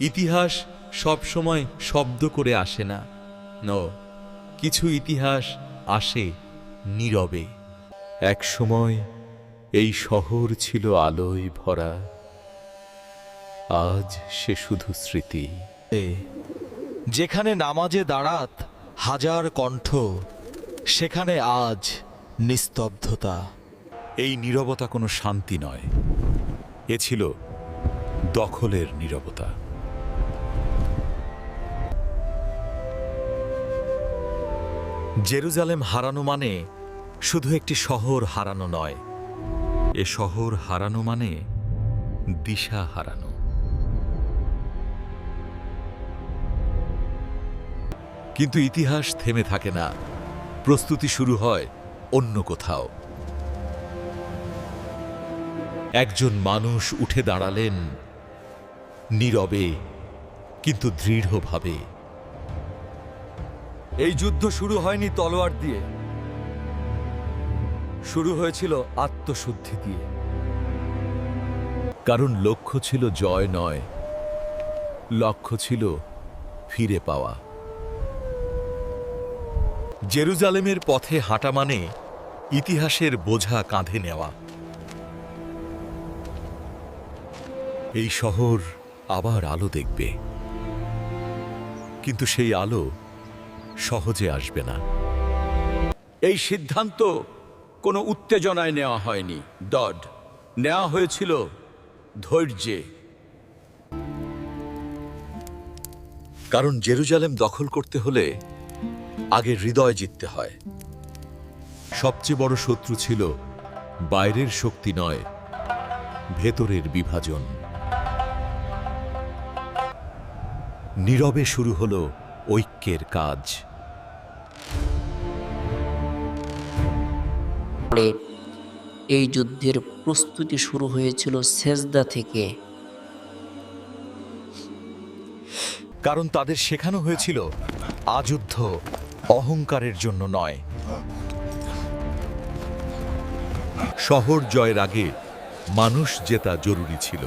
ইতিহাস সবসময় শব্দ করে আসে না, কিছু ইতিহাস আসে নীরবে। এক সময় এই শহর ছিল আলোয় ভরা, আজ সে শুধু স্মৃতি। যেখানে নামাজে দাঁড়াত হাজার কণ্ঠ, সেখানে আজ নিস্তব্ধতা। এই নীরবতা কোনো শান্তি নয়, এ ছিল দখলের নীরবতা। জেরুজালেম হারানো মানে শুধু একটি শহর হারানো নয়, এ শহর হারানো মানে দিশা হারানো। কিন্তু ইতিহাস থেমে থাকে না, প্রস্তুতি শুরু হয় অন্য কোথাও। একজন মানুষ উঠে দাঁড়ালেন নীরবে কিন্তু দৃঢ়ভাবে। এই যুদ্ধ শুরু হয়নি তলোয়ার দিয়ে, শুরু হয়েছিল আত্মশুদ্ধি দিয়ে। কারণ লক্ষ্য ছিল জয় নয়, লক্ষ্য ছিল ফিরে পাওয়া। জেরুজালেমের পথে হাঁটা মানে ইতিহাসের বোঝা কাঁধে নেওয়া। এই শহর আবার আলো দেখবে, কিন্তু সেই আলো সহজে আসবে না। এই সিদ্ধান্ত কোনো উত্তেজনায় নেওয়া হয়নি, নেওয়া হয়েছিল ধৈর্যে। কারণ জেরুজালেম দখল করতে হলে আগে হৃদয় জিততে হয়। সবচেয়ে বড় শত্রু ছিল বাইরের শক্তি নয়, ভেতরের বিভাজন। নীরবে শুরু হলো ঐক্যের কাজ। এই যুদ্ধের প্রস্তুতি শুরু হয়েছিল সেজদা থেকে। কারণ তাদের শেখানো হয়েছিল আযুদ্ধ অহংকারের জন্য নয়। শহর জয়ের আগে মানুষ জেতা জরুরি ছিল।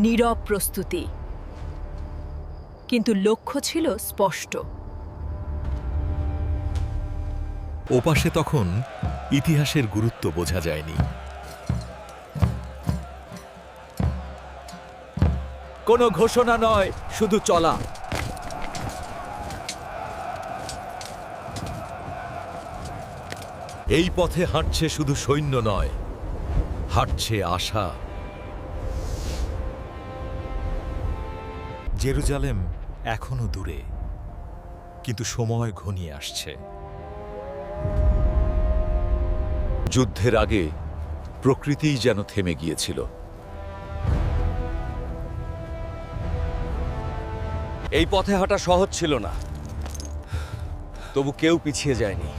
নীরব প্রস্তুতি, কিন্তু লক্ষ্য ছিল স্পষ্ট। ওপাশে তখন ইতিহাসের গুরুত্ব বোঝা যায়নি। কোনো ঘোষণা নয়, শুধু চলা। এই পথে হাঁটছে শুধু সৈন্য নয়, হাঁটছে আশা। জেরুজালেম এখনো দূরে, কিন্তু সময় ঘনিয়ে আসছে। যুদ্ধের আগে প্রকৃতিই যেন থেমে গিয়েছিল। এই পথে হাঁটা সহজ ছিল না, তবু কেউ পিছিয়ে যায়নি।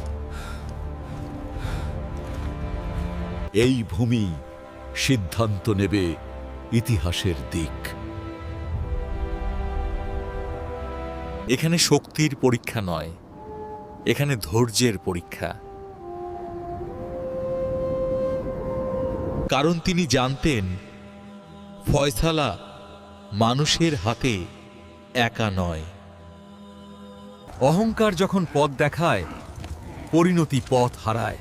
এই ভূমি সিদ্ধান্ত নেবে ইতিহাসের দিক। এখানে শক্তির পরীক্ষা নয়, এখানে ধৈর্যের পরীক্ষা। কারণ তিনি জানতেন ফয়সালা মানুষের হাতে একা নয়। অহংকার যখন পথ দেখায়, পরিণতি পথ হারায়।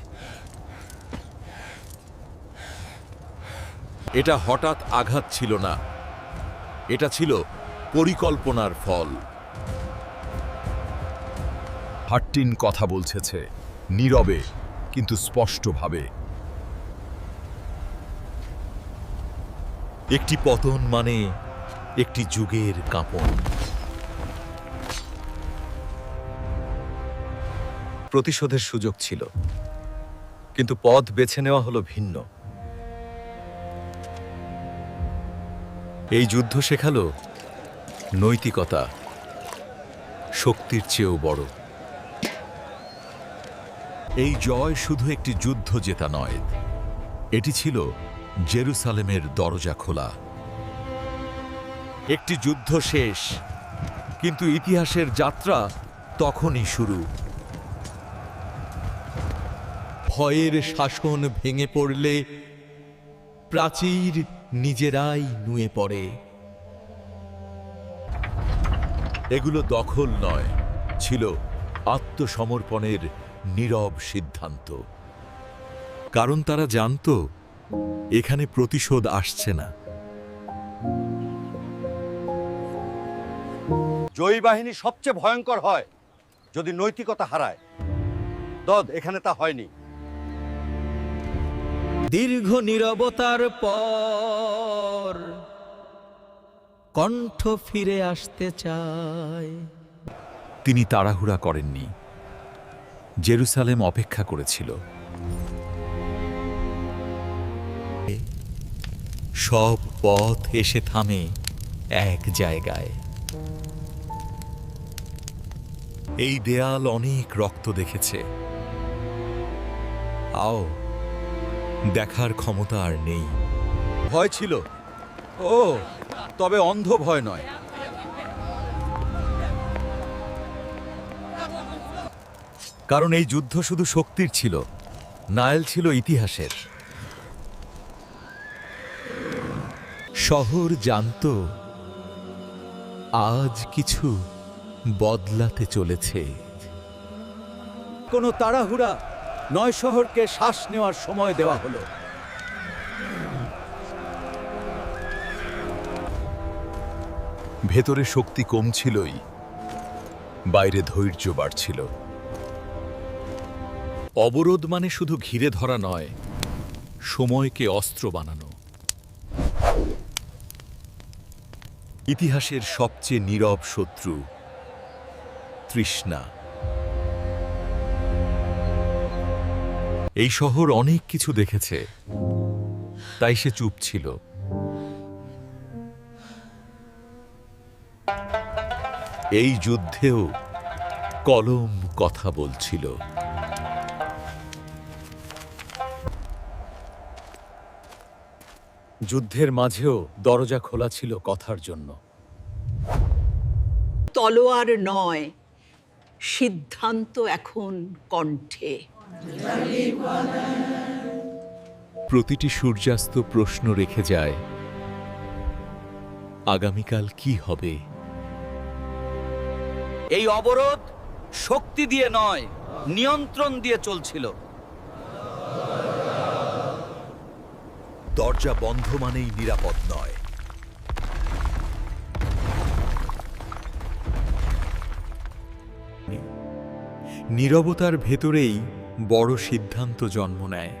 এটা হঠাৎ আঘাত ছিল না, এটা ছিল পরিকল্পনার ফল। হাট্টিন কথা বলছেছে নীরবে কিন্তু স্পষ্টভাবে। একটি পতন মানে একটি যুগের কাঁপন। প্রতিশোধের সুযোগ ছিল, কিন্তু পথ বেছে নেওয়া হলো ভিন্ন। এই যুদ্ধ শেখালো নৈতিকতা শক্তির চেয়েও বড়। এই জয় শুধু একটি যুদ্ধ জেতা নয়, এটি ছিল জেরুসালেমের দরজা খোলা। একটি যুদ্ধ শেষ, কিন্তু ইতিহাসের যাত্রা তখনই শুরু। ভয়ের শাসন ভেঙে পড়লে প্রাচীর নিজেরাই নুয়ে পড়ে। এগুলো দখল নয়, ছিল আত্মসমর্পণের নীরব সিদ্ধান্ত। কারণ তারা জানত এখানে প্রতিশোধ আসছে না। জয়ী বাহিনী সবচেয়ে ভয়ঙ্কর হয় যদি নৈতিকতা হারায়। দদ এখানে তা হয়নি। দীর্ঘ নীরবতার পর কণ্ঠ ফিরে আসতে চায়। তিনি তাড়াহুড়া করেননি, জেরুসালেম অপেক্ষা করেছিল। সব পথ এসে থামে এক জায়গায়। এই দেয়াল অনেক রক্ত দেখেছে। আও, দেখার ক্ষমতা আর নেই। ভয় ছিল, ও তবে অন্ধ ভয় নয়। কারণ এই যুদ্ধ শুধু শক্তির ছিল, নাইল ছিল ইতিহাসের। শহর জানত আজ কিছু বদলাতে চলেছে। কোনো তাড়াহুড়া নয়, শহরকে শ্বাস নেওয়ার সময় দেওয়া হলো। ভেতরে শক্তি কম ছিলই, বাইরে ধৈর্য বাড়ছিল। অবরোধ মানে শুধু ঘিরে ধরা নয়, সময়কে অস্ত্র বানানো। ইতিহাসের সবচেয়ে নীরব শত্রু তৃষ্ণা। এই শহর অনেক কিছু দেখেছে, তাই সে চুপ ছিল। এই যুদ্ধেও কলম কথা বলছিল। যুদ্ধের মাঝেও দরজা খোলা ছিল কথার জন্য। তলোয়ার নয়, সিদ্ধান্ত এখন কণ্ঠে। প্রতিটি সূর্যাস্ত প্রশ্ন রেখে যায়, আগামীকাল কি হবে? এই অবরোধ শক্তি দিয়ে নয়, নিয়ন্ত্রণ দিয়ে চলছিল। দরজা বন্ধ মানেই নিরাপদ নয়। নীরবতার ভেতরেই বড় সিদ্ধান্ত জন্ম নেয়।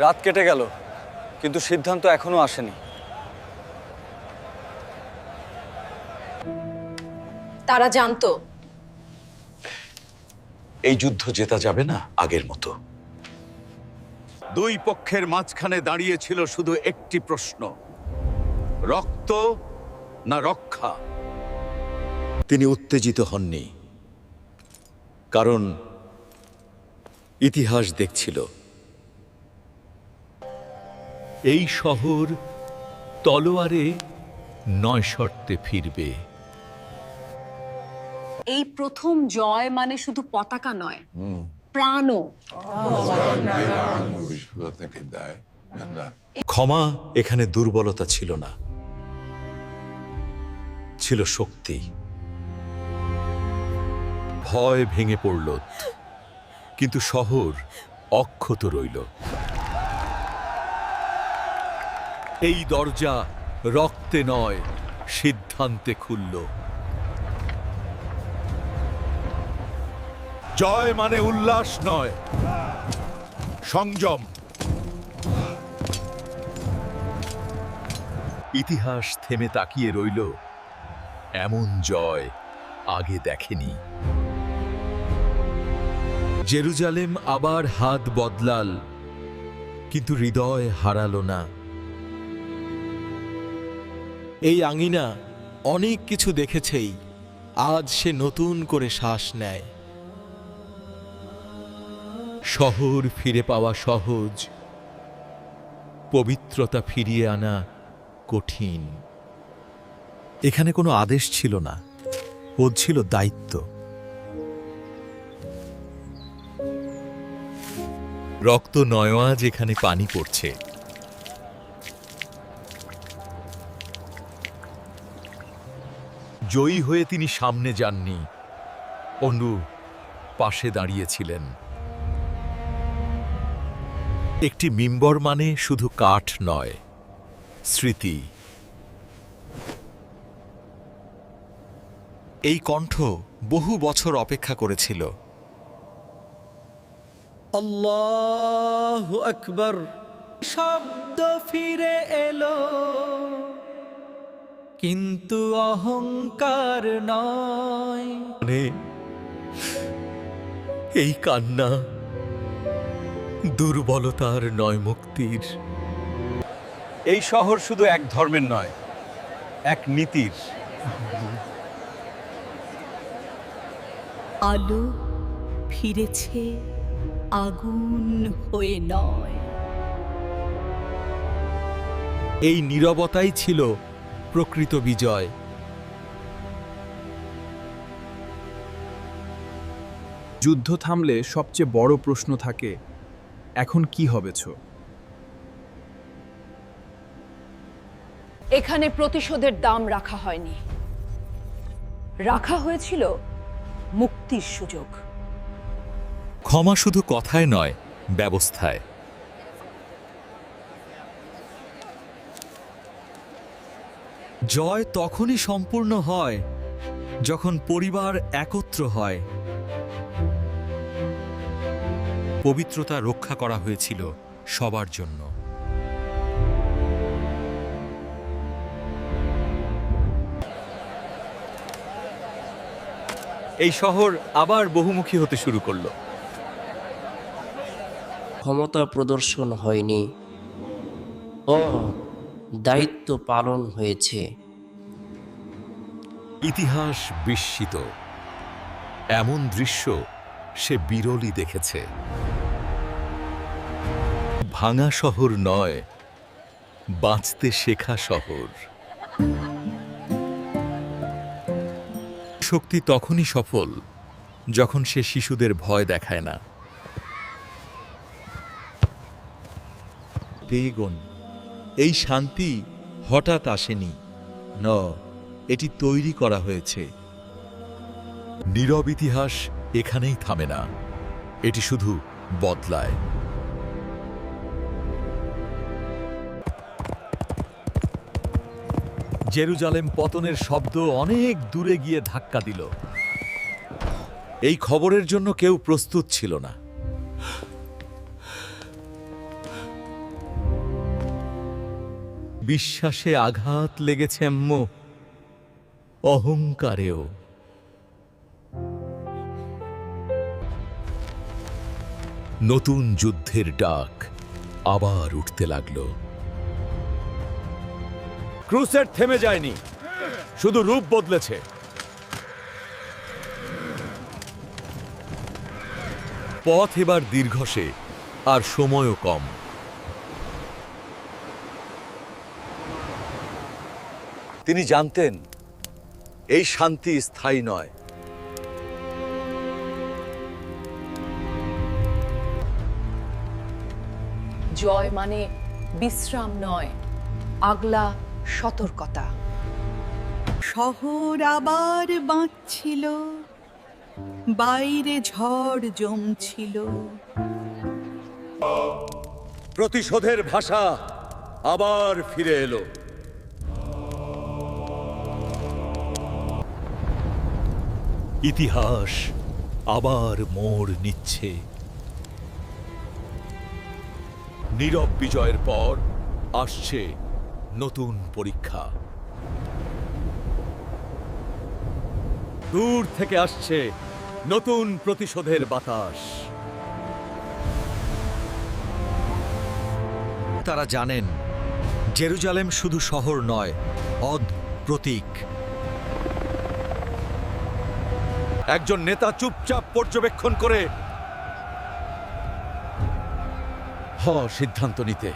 রাত কেটে গেল, কিন্তু সিদ্ধান্ত এখনো আসেনি। তারা জানতো এই যুদ্ধ জেতা যাবে না আগের মতো। দুই পক্ষের মাঝখানে দাঁড়িয়ে ছিল শুধু একটি প্রশ্ন, রক্ত না রক্ষা। তিনি উত্তেজিত হননি, কারণ ইতিহাস দেখছিল এই শহর তলোয়ারে নয় শর্তে ফিরবে। এই প্রথম জয় মানে শুধু পতাকা নয়, প্রাণও। ক্ষমা এখানে দুর্বলতা ছিল না, ছিল শক্তি। ভয় ভেঙে পড়ল, কিন্তু শহর অক্ষত রইল। এই দরজা রক্তে নয়, সিদ্ধান্তে খুলল। জয় মানে উল্লাস নয়, সংযম। ইতিহাস থেমে তাকিয়ে রইল, এমন জয় আগে দেখেনি। জেরুজালেম আবার হাত বদলাল, কিন্তু হৃদয় হারালো না। এই আঙিনা অনেক কিছু দেখেছেই, আজ সে নতুন করে শ্বাস নেয়। শহর ফিরে পাওয়া সহজ, পবিত্রতা ফিরিয়ে আনা কঠিন। এখানে কোনো আদেশ ছিল না, ও ছিল দায়িত্ব। রক্ত নয়া যেখানে পানি পড়ছে। জয়ী হয়ে তিনি সামনে যাননি, অনু পাশে দাঁড়িয়েছিলেন। একটি মিম্বর মানে শুধু কাঠ নয়, স্মৃতি। এই কণ্ঠ বহু বছর অপেক্ষা করেছিল। আল্লাহু আকবার শব্দ ফিরে এলো, কিন্তু অহংকার নয়। এই কান্না দুর্বলতার নয়, মুক্তির। এই শহর শুধু এক ধর্মের নয়, এক নীতির। আলো ফিরেছে আগুন হয়ে নয়। এই নীরবতাই ছিল প্রকৃত বিজয়। যুদ্ধ থামলে সবচেয়ে বড় প্রশ্ন থাকে, এখন কি হবেছ? এখানে প্রতিশোধের দাম রাখা হয়নি, রাখা হয়েছিল মুক্তির সুযোগ। ক্ষমা শুধু কথায় নয়, ব্যবস্থায়। জয় তখনই সম্পূর্ণ হয় যখন পরিবার একত্র হয়। পবিত্রতা রক্ষা করা হয়েছিল সবার জন্য। এই শহর আবার বহুমুখী হতে শুরু করলো। ক্ষমতা প্রদর্শন হয়নি, ও দায়িত্ব পালন হয়েছে। ইতিহাস বিস্মিত, এমন দৃশ্য সে বিরলই দেখেছে। ভাঙা শহর নয়, বাঁচতে শেখা শহর। শক্তি তখনই সফল যখন সে শিশুদের ভয় দেখায় না। বেগুন, এই শান্তি হঠাৎ আসেনি, এটি তৈরি করা হয়েছে। নীরব ইতিহাস এখানেই থামে না, এটি শুধু বদলায়। জেরুজালেম পতনের শব্দ অনেক দূরে গিয়ে ধাক্কা দিল। এই খবরের জন্য কেউ প্রস্তুত ছিল না। বিশ্বাসে আঘাত লেগেছে আম্মু, অহংকারেও। নতুন যুদ্ধের ডাক আবার উঠতে লাগলো। ক্রুসেড থেমে যায়নি, শুধু রূপ বদলেছে। পথ এবার দীর্ঘসে, আর সময়ও কম। তিনি জানতেন এই শান্তি স্থায়ী নয়। জয় মানে বিশ্রাম নয়, আগলা সতর্কতা। শহর আবার বাঁচছিল, বাইরে ঝড় জমছিল। প্রতিশোধের ভাষা আবার ফিরে এলো। ইতিহাস আবার মোড় নিচ্ছে। নীরব বিজয়ের পর আসছে নতুন পরীক্ষা। দূর থেকে আসছে নতুন প্রতিশোধের বাতাস। তারা জানেন জেরুজালেম শুধু শহর নয়, প্রতীক। একজন নেতা চুপচাপ পর্যবেক্ষণ করে সিদ্ধান্ত নিতে।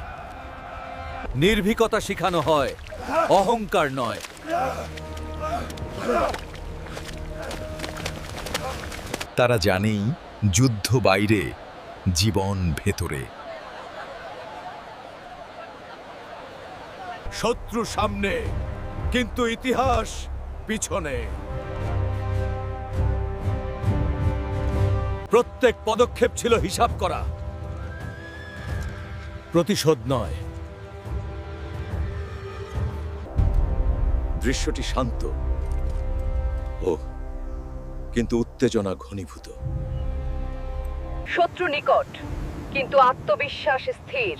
নির্ভীকতা শেখানো হয়, অহংকার নয়। তারা জানেই যুদ্ধ বাইরে, জীবন ভেতরে। শত্রু সামনে, কিন্তু ইতিহাস পিছনে। প্রত্যেক পদক্ষেপ ছিল হিসাব করা, প্রতিশোধ নয়। দৃশ্যটি শান্ত, ও কিন্তু উত্তেজনা ঘনীভূত। শত্রু নিকট, কিন্তু আত্মবিশ্বাস স্থির।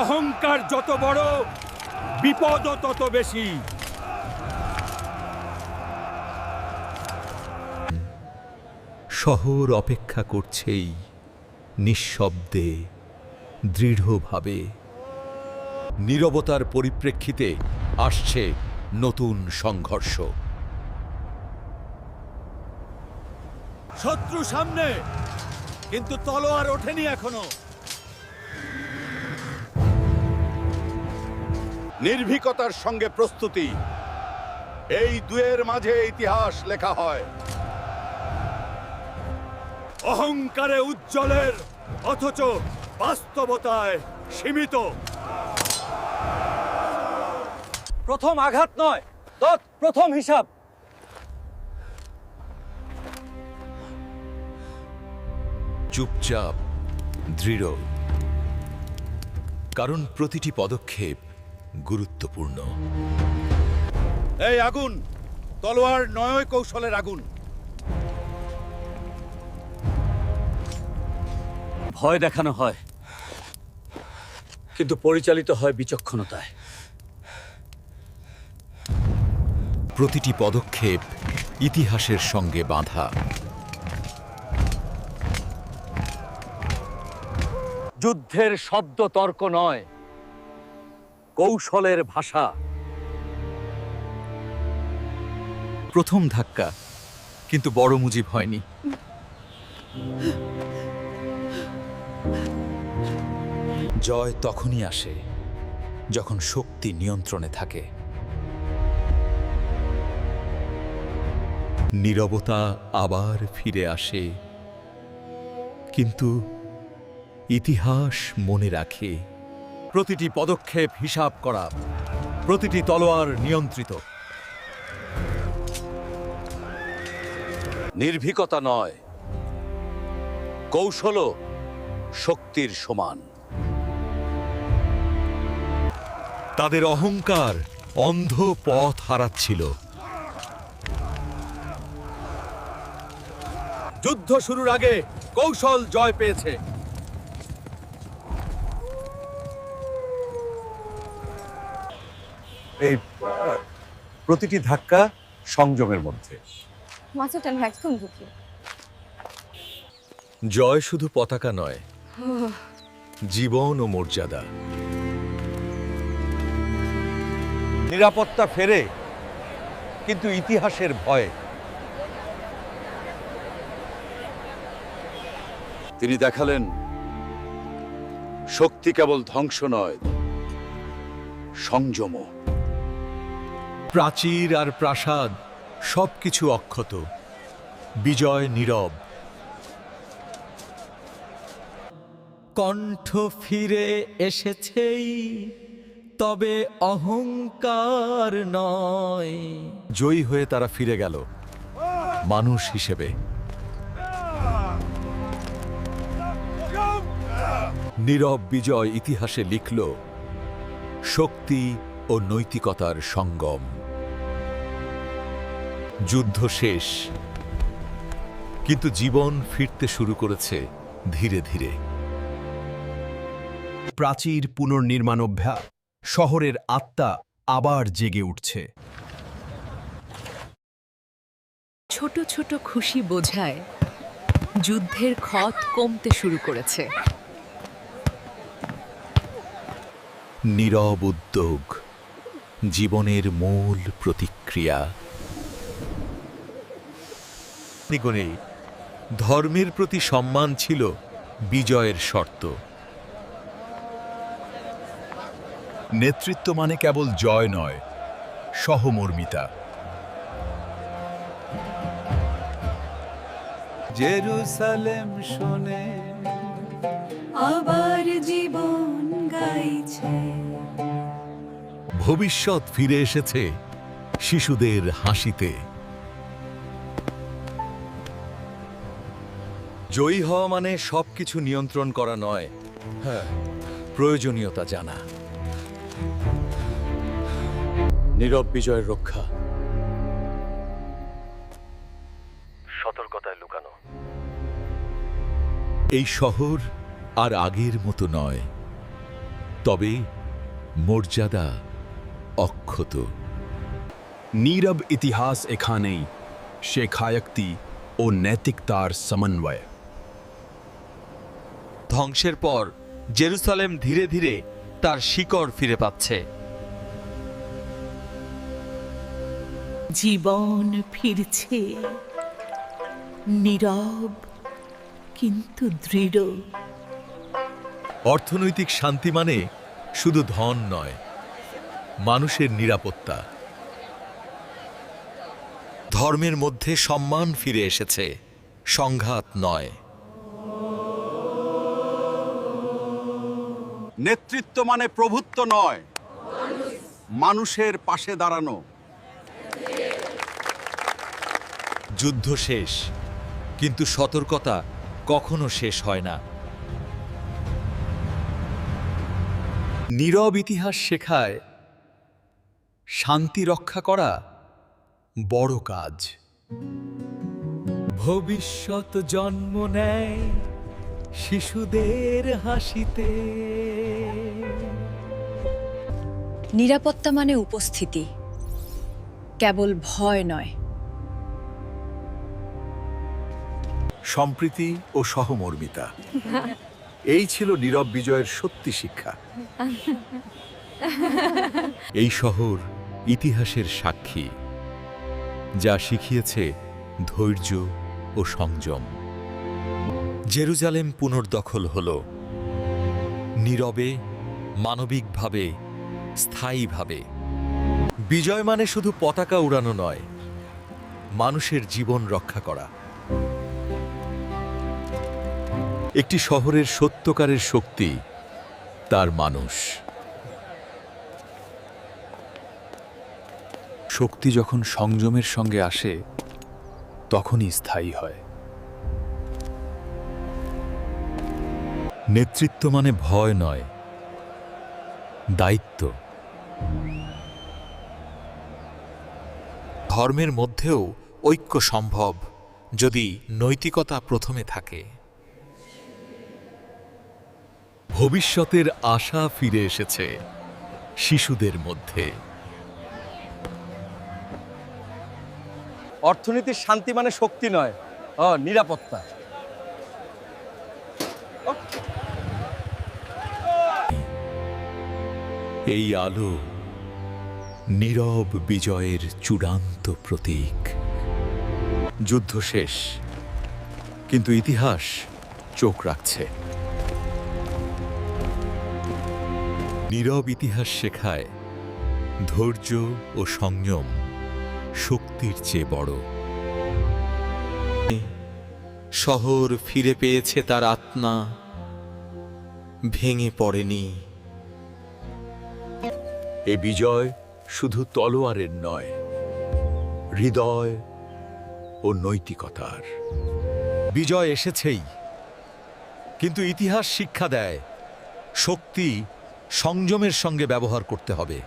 অহংকার যত বড়, বিপদও তত বেশি। শহর অপেক্ষা করছেই, নিঃশব্দে, দৃঢ়ভাবে। নীরবতার পরিপ্রেক্ষিতে আসছে নতুন সংঘর্ষ। শত্রু সামনে, কিন্তু তলোয়ার ওঠেনি এখনো। নির্ভীকতার সঙ্গে প্রস্তুতি, এই দুয়ের মাঝে ইতিহাস লেখা হয়। অহংকারে উজ্জ্বলের, অথচ বাস্তবতায় সীমিত। প্রথম আঘাত নয়, প্রথম হিসাব। চুপচাপ, দৃঢ়, কারণ প্রতিটি পদক্ষেপ গুরুত্বপূর্ণ। এই আগুন তলোয়ার নয়, কৌশলের আগুন। ভয় দেখানো হয়, কিন্তু পরিচালিত হয় বিচক্ষণতায়। প্রতিটি পদক্ষেপ ইতিহাসের সঙ্গে বাঁধা। যুদ্ধের শব্দ তর্ক নয়, কৌশলের ভাষা। প্রথম ধাক্কা, কিন্তু বড় মুজিব হয়নি। জয় তখনই আসে যখন শক্তি নিয়ন্ত্রণে থাকে। নীরবতা আবার ফিরে আসে, কিন্তু ইতিহাস মনে রাখে। প্রতিটি পদক্ষেপ হিসাব করা, প্রতিটি তলোয়ার নিয়ন্ত্রিত। নির্ভীকতা নয়, কৌশলও শক্তির সমান। তাদের অহংকার অন্ধ পথ হারাচ্ছিল। যুদ্ধ শুরুর আগে কৌশল জয় পেয়েছে। এই প্রতিটি ধাক্কা সংযমের মধ্যে। জয় শুধু পতাকা নয়, জীবন ও মর্যাদা। নিরাপত্তা ফেরে, কিন্তু ইতিহাসের ভয়ে। তিনি দেখালেন শক্তি কেবল ধ্বংস নয়, সংযমও। প্রাচীর আর প্রাসাদ সবকিছু অক্ষত, বিজয় নীরব। কণ্ঠ ফিরে এসেছেই, তবে অহংকার নয়। জয়ী হয়ে তারা ফিরে গেল মানুষ হিসেবে। নীরব বিজয় ইতিহাসে লিখল শক্তি ও নৈতিকতার সঙ্গম। যুদ্ধ শেষ, কিন্তু জীবন ফিরতে শুরু করেছে ধীরে ধীরে। প্রাচীর পুনর্নির্মাণ অভ্যাস, শহরের আত্মা আবার জেগে উঠছে। ছোট ছোট খুশি বোঝায় যুদ্ধের ক্ষত কমতে শুরু করেছে। নীরব উদ্যোগ, জীবনের মূল প্রতিক্রিয়া। নিগণে ধর্মের প্রতি সম্মান ছিল বিজয়ের শর্ত। নেতৃত্ব মানে কেবল জয় নয়, সহমর্মিতা। জেরুসালেম শোনে আবার জীবন গাইছে। ভবিষ্যৎ ফিরে এসেছে শিশুদের হাসিতে। জয়ী হওয়া মানে সবকিছু নিয়ন্ত্রণ করা নয়, হ্যাঁ, প্রয়োজনীয়তা জানা। নীরব বিজয়ের রক্ষা। এই শহর আর আগের মতো নয়, তবে মর্যাদা অক্ষত। নীরব ইতিহাস এখানেই, শেখায়ক্তি ও নৈতিকতার সমন্বয়। ধ্বংসের পর জেরুসালেম ধীরে ধীরে তার শিকড় ফিরে পাচ্ছে। জীবন ফিরছে, নীরব কিন্তু দৃঢ়। অর্থনৈতিক শান্তি মানে শুধু ধন নয়, মানুষের নিরাপত্তা। ধর্মের মধ্যে সম্মান ফিরে এসেছে, সংঘাত নয়। নেতৃত্ব মানে প্রভুত্ব নয়, মানুষের পাশে দাঁড়ানো। যুদ্ধ শেষ, কিন্তু সতর্কতা কখনো শেষ হয় না। নীরব ইতিহাস শেখায় শান্তি রক্ষা করা বড় কাজ। ভবিষ্যৎ জন্ম নেয় শিশুদের হাসিতে। নিরাপত্তা মানে উপস্থিতি, কেবল ভয় নয়। সম্প্রীতি ও সহমর্মিতা, এই ছিল নীরব বিজয়ের সত্যি শিক্ষা। এই শহর ইতিহাসের সাক্ষী, যা শিখিয়েছে ধৈর্য ও সংযম। জেরুজালেম পুনর্দখল হল, নীরবে, মানবিকভাবে, স্থায়ীভাবে। বিজয় মানে শুধু পতাকা উড়ানো নয়, মানুষের জীবন রক্ষা করা। একটি শহরের সত্যকারের শক্তি তার মানুষ। শক্তি যখন সংযমের সঙ্গে আসে, তখনই স্থায়ী হয়। নেতৃত্ব মানে ভয় নয়, দায়িত্ব। ধর্মের মধ্যেও ঐক্য সম্ভব, যদি নৈতিকতা প্রথমে থাকে। ভবিষ্যতের আশা ফিরে এসেছে শিশুদের মধ্যে। অর্থনীতির শান্তি মানে শক্তি নয়, নিরাপত্তা। এই আলো নীরব বিজয়ের চূড়ান্ত প্রতীক। যুদ্ধ শেষ, কিন্তু ইতিহাস চোখ রাখছে। নীরব ইতিহাস শেখায় ধৈর্য ও সংযম শক্তির চেয়ে বড়। শহর ফিরে পেয়েছে তার আত্মা, ভেঙে পড়েনি। এ বিজয় শুধু তলোয়ারের নয়, হৃদয় ও নৈতিকতার। বিজয় এসেছেই, কিন্তু ইতিহাস শিক্ষা দেয় শক্তি সংযমের সঙ্গে ব্যবহার করতে হবে।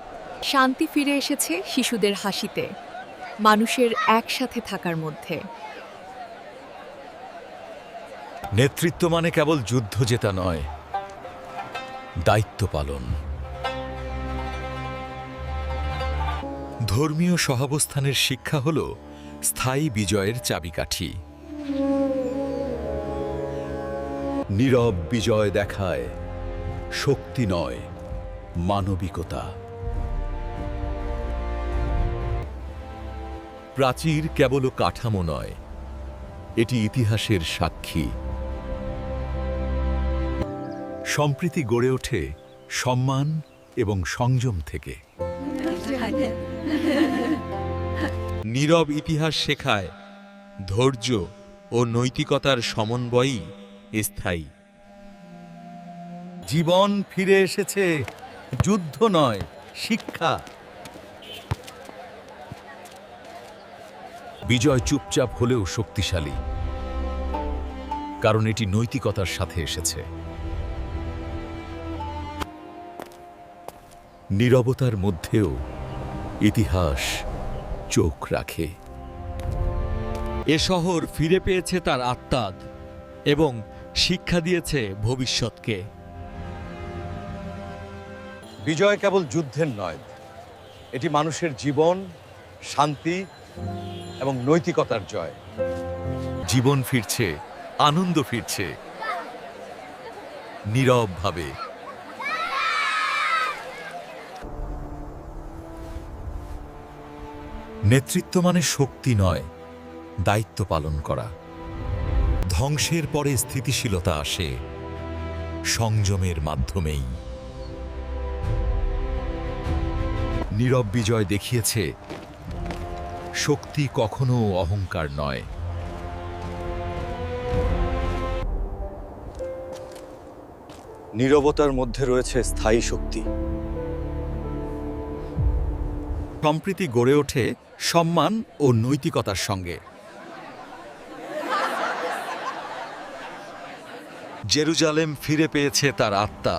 শান্তি ফিরে এসেছে শিশুদের হাসিতে, মানুষের একসাথে থাকার মধ্যে। নেতৃত্ব মানে কেবল যুদ্ধ জেতা নয়, দায়িত্ব পালন। ধর্মীয় সহাবস্থানের শিক্ষা হল স্থায়ী বিজয়ের চাবিকাঠি। নীরব বিজয় দেখায় শক্তি নয়, মানবিকতা। প্রাচীর কেবল কাঠামো নয়, এটি ইতিহাসের সাক্ষী। সম্প্রীতি গড়ে ওঠে সম্মান এবং সংযম থেকে। নীরব ইতিহাস শেখায় ধৈর্য ও ও নৈতিকতার সমন্বয়ই স্থায়ী। জীবন ফিরে এসেছে, যুদ্ধ নয়, শিক্ষা। বিজয় চুপচাপ হলেও শক্তিশালী, কারণ এটি নৈতিকতার সাথে এসেছে। নীরবতার মধ্যেও ইতিহাস চোখ রাখে। এ শহর ফিরে পেয়েছে তার আত্মা এবং শিক্ষা দিয়েছে ভবিষ্যৎকে। বিজয় কেবল যুদ্ধের নয়, এটি মানুষের জীবন, শান্তি এবং নৈতিকতার জয়। জীবন ফিরছে, আনন্দ ফিরছে, নীরবভাবে। নেতৃত্ব মানে শক্তি নয়, দায়িত্ব পালন করা। ধ্বংসের পরে স্থিতিশীলতা আসে সংযমের মাধ্যমেই। নীরব বিজয় দেখিয়েছে শক্তি কখনো অহংকার নয়। নীরবতার মধ্যে রয়েছে স্থায়ী শক্তি। সম্প্রীতি গড়ে ওঠে সম্মান ও নৈতিকতার সঙ্গে। জেরুজালেম ফিরে পেয়েছে তার আত্মা,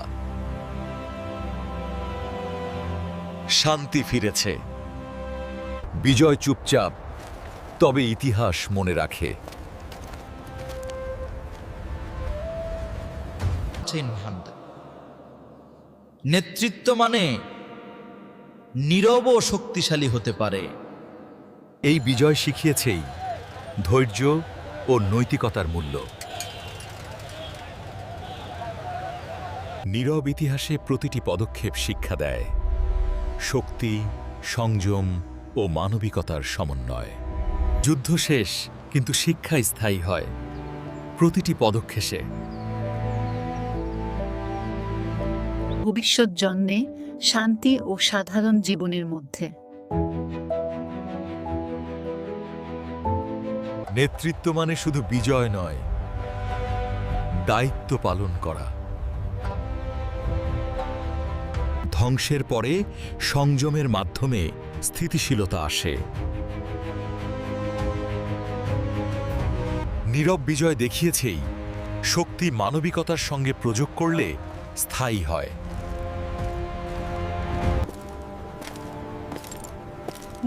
শান্তি ফিরেছে। বিজয় চুপচাপ, তবে ইতিহাস মনে রাখে। নেতৃত্ব মানে নীরব ও শক্তিশালী হতে পারে। এই বিজয় শিখিয়েছেই ধৈর্য ও নৈতিকতার মূল্য। নীরব ইতিহাসে প্রতিটি পদক্ষেপ শিক্ষা দেয় শক্তি, সংযম ও মানবিকতার সমন্বয়। যুদ্ধ শেষ, কিন্তু শিক্ষা স্থায়ী হয় প্রতিটি পদক্ষেপে। ভবিষ্যৎ জন্মে শান্তি ও সাধারণ জীবনের মধ্যে। নেতৃত্ব মানে শুধু বিজয় নয়, দায়িত্ব পালন করা। ধ্বংসের পরে সংযমের মাধ্যমে স্থিতিশীলতা আসে। নীরব বিজয় দেখিয়েছেই শক্তি মানবিকতার সঙ্গে প্রযোগ করলে স্থায়ী হয়।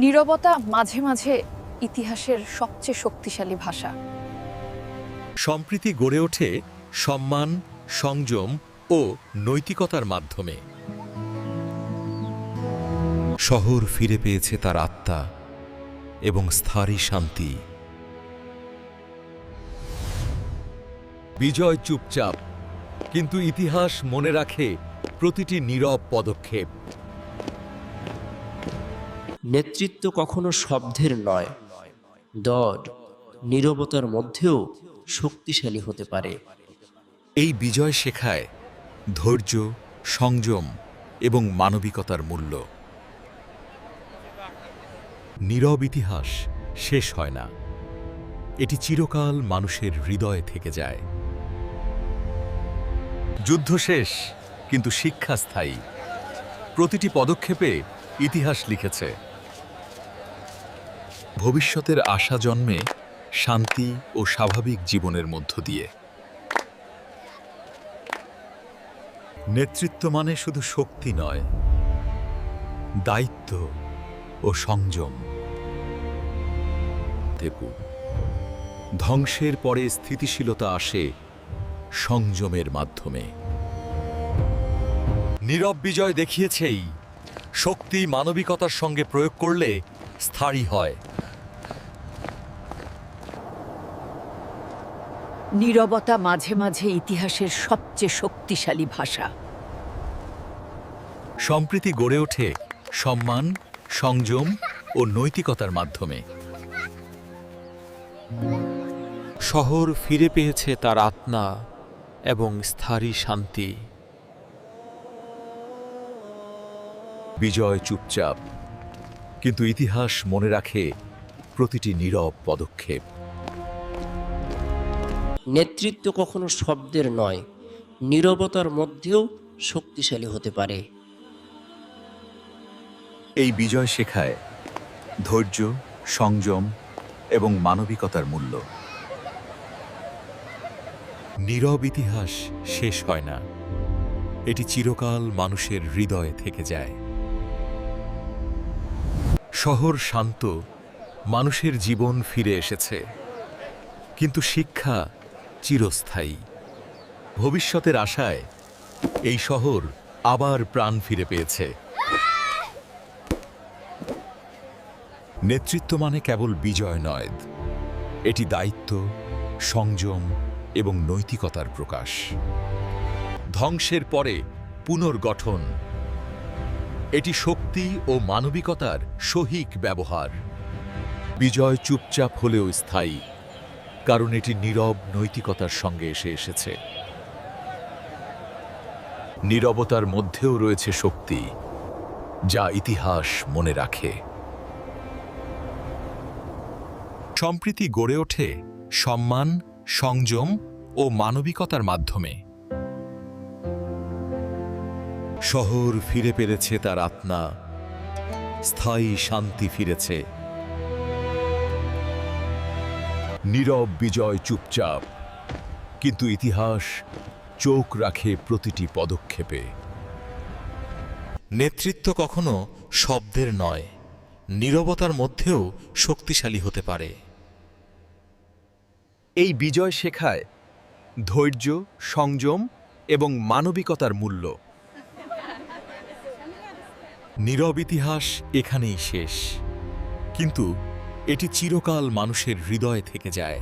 নীরবতা মাঝে মাঝে ইতিহাসের সবচেয়ে শক্তিশালী ভাষা। সম্প্রীতি গড়ে ওঠে সম্মান, সংযম ও নৈতিকতার মাধ্যমে। শহর ফিরে পেয়েছে তার আত্মা এবং স্থায়ী শান্তি। বিজয় চুপচাপ, কিন্তু ইতিহাস মনে রাখে প্রতিটি নীরব পদক্ষেপ। নেতৃত্ব কখনো শব্দের নয়, দর নীরবতার মধ্যেও শক্তিশালী হতে পারে। এই বিজয় শেখায় ধৈর্য, সংযম এবং মানবিকতার মূল্য। নীরব ইতিহাস শেষ হয় না, এটি চিরকাল মানুষের হৃদয়ে থেকে যায়। যুদ্ধ শেষ, কিন্তু শিক্ষা স্থায়ী। প্রতিটি পদক্ষেপে ইতিহাস লিখেছে। ভবিষ্যতের আশা জন্মে শান্তি ও স্বাভাবিক জীবনের মধ্য দিয়ে। নেতৃত্ব মানে শুধু শক্তি নয়, দায়িত্ব ও সংযম। ধ্বংসের পরে স্থিতিশীলতা আসে সংযমের মাধ্যমে। নীরব বিজয় দেখিয়েছেই শক্তি মানবিকতার সঙ্গে প্রয়োগ করলে স্থায়ী হয়। নীরবতা মাঝে মাঝে ইতিহাসের সবচেয়ে শক্তিশালী ভাষা। সম্প্রীতি গড়ে ওঠে সম্মান, সংযম ও নৈতিকতার মাধ্যমে। শহর ফিরে পেয়েছে তার আত্মা এবং স্থায়ী শান্তি। বিজয় চুপচাপ, কিন্তু ইতিহাস মনে রাখে প্রতিটি নীরব পদক্ষেপ। নেতৃত্ব কখনো শব্দের নয়, নীরবতার মধ্যেও শক্তিশালী হতে পারে। এই বিজয় শেখায় ধৈর্য, সংযম এবং মানবিকতার মূল্য। নীরব ইতিহাস শেষ হয় না, এটি চিরকাল মানুষের হৃদয়ে থেকে যায়। শহর শান্ত, মানুষের জীবন ফিরে এসেছে, কিন্তু শিক্ষা চিরস্থায়ী। ভবিষ্যতের আশায় এই শহর আবার প্রাণ ফিরে পেয়েছে। নেতৃত্ব মানে কেবল বিজয় নয়, এটি দায়িত্ব, সংযম এবং নৈতিকতার প্রকাশ। ধ্বংসের পরে পুনর্গঠন, এটি শক্তি ও মানবিকতার সহিক ব্যবহার। বিজয় চুপচাপ হলেও স্থায়ী, কারণ এটি নীরব নৈতিকতার সঙ্গে এসেছে। নীরবতার মধ্যেও রয়েছে শক্তি, যা ইতিহাস মনে রাখে। সম্প্রীতি গড়ে ওঠে সম্মান, সংযম ও মানবিকতার মাধ্যমে। শহর ফিরে পেয়েছে তার আত্মা, স্থায়ী শান্তি ফিরেছে। নীরব বিজয় চুপচাপ, কিন্তু ইতিহাস চোখ রাখে প্রতিটি পদক্ষেপে। নেতৃত্ব কখনো শব্দের নয়, নীরবতার মধ্যেও শক্তিশালী হতে পারে। এই বিজয় শেখায় ধৈর্য, সংযম এবং মানবিকতার মূল্য। নীরব ইতিহাস এখানেই শেষ, কিন্তু এটি চিরকাল মানুষের হৃদয়ে থেকে যায়।